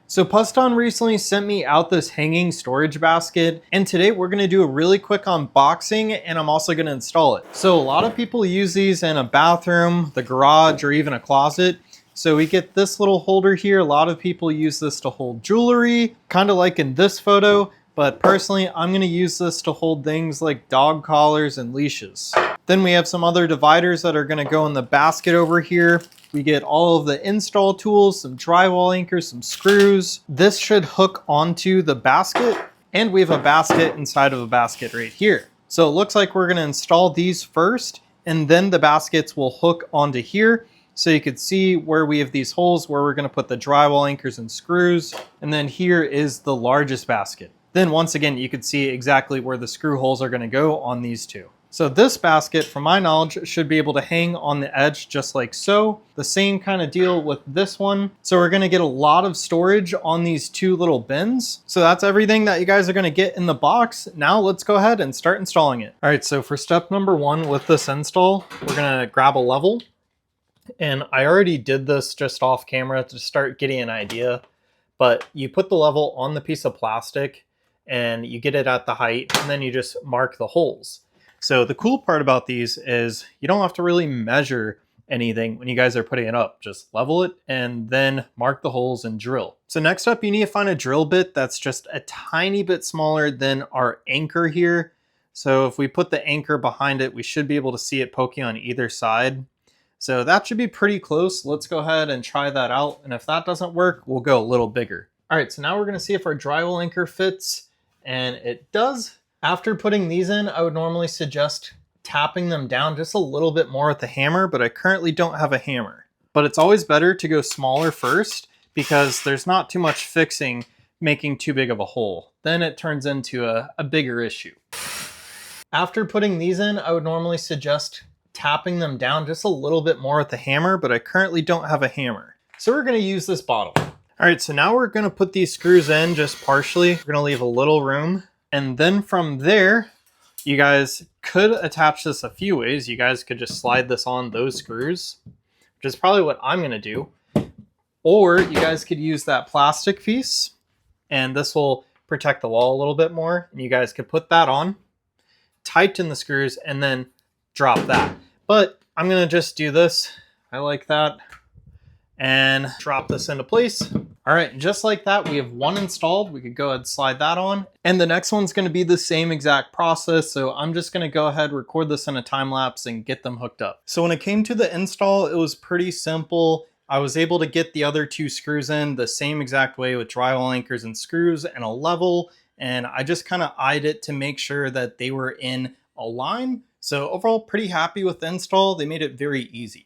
So PUSDON recently sent me out this hanging storage basket, and today we're going to do a really quick unboxing, and I'm also going to install it. So a lot of people use these in a bathroom, the garage, or even a closet. So we get this little holder here. A lot of people use this to hold jewelry, kind of like in this photo, but personally I'm going to use this to hold things like dog collars and leashes. Then we have some other dividers that are going to go in the basket over here. We get all of the install tools, some drywall anchors, some screws. This should hook onto the basket, and we have a basket inside of a basket right here. So it looks like we're going to install these first, and then the baskets will hook onto here. So you can see where we have these holes where we're going to put the drywall anchors and screws. And then here is the largest basket. Then once again, you can see exactly where the screw holes are going to go on these two. So this basket, from my knowledge, should be able to hang on the edge just like so. The same kind of deal with this one. So we're going to get a lot of storage on these two little bins. So that's everything that you guys are going to get in the box. Now let's go ahead and start installing it. All right, so for step number one with this install, we're going to grab a level. And I already did this just off camera to start getting an idea. But you put the level on the piece of plastic and you get it at the height, and then you just mark the holes. So the cool part about these is you don't have to really measure anything when you guys are putting it up. Just level it and then mark the holes and drill. So next up, you need to find a drill bit that's just a tiny bit smaller than our anchor here. So if we put the anchor behind it, we should be able to see it poking on either side. So that should be pretty close. Let's go ahead and try that out. And if that doesn't work, we'll go a little bigger. All right, so now we're gonna see if our drywall anchor fits, and it does. After putting these in, I would normally suggest tapping them down just a little bit more with the hammer, but I currently don't have a hammer. But it's always better to go smaller first because there's not too much fixing making too big of a hole. Then it turns into a bigger issue. After putting these in, I would normally suggest tapping them down just a little bit more with the hammer, but I currently don't have a hammer. So we're gonna use this bottle. All right, so now we're gonna put these screws in just partially. We're gonna leave a little room. And then from there, you guys could attach this a few ways. You guys could just slide this on those screws, which is probably what I'm gonna do. Or you guys could use that plastic piece, and this will protect the wall a little bit more. And you guys could put that on, tighten the screws, and then drop that. But I'm gonna just do this. I like that. And drop this into place. All right, just like that, we have one installed. We could go ahead and slide that on. And the next one's gonna be the same exact process. So I'm just gonna go ahead, record this in a time lapse and get them hooked up. So when it came to the install, it was pretty simple. I was able to get the other two screws in the same exact way with drywall anchors and screws and a level. And I just kind of eyed it to make sure that they were in a line. So overall, pretty happy with the install. They made it very easy.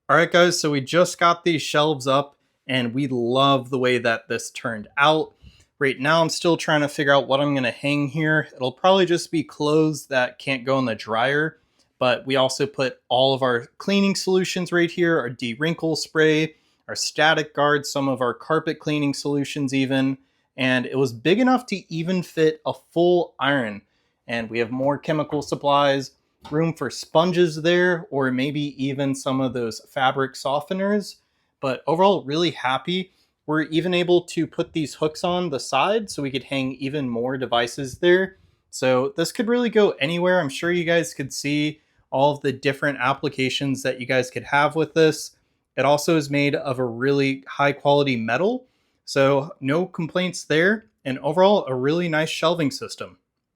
All right, guys, so we just got these shelves up and we love the way that this turned out. Right now, I'm still trying to figure out what I'm gonna hang here. It'll probably just be clothes that can't go in the dryer, but we also put all of our cleaning solutions right here, our de-wrinkle spray, our static guard, some of our carpet cleaning solutions even, and it was big enough to even fit a full iron. And we have more chemical supplies, room for sponges there, or maybe even some of those fabric softeners. But overall, really happy. We're even able to put these hooks on the side so we could hang even more devices there. So this could really go anywhere. I'm sure you guys could see all of the different applications that you guys could have with this. It also is made of a really high quality metal, so no complaints there. And overall, a really nice shelving system.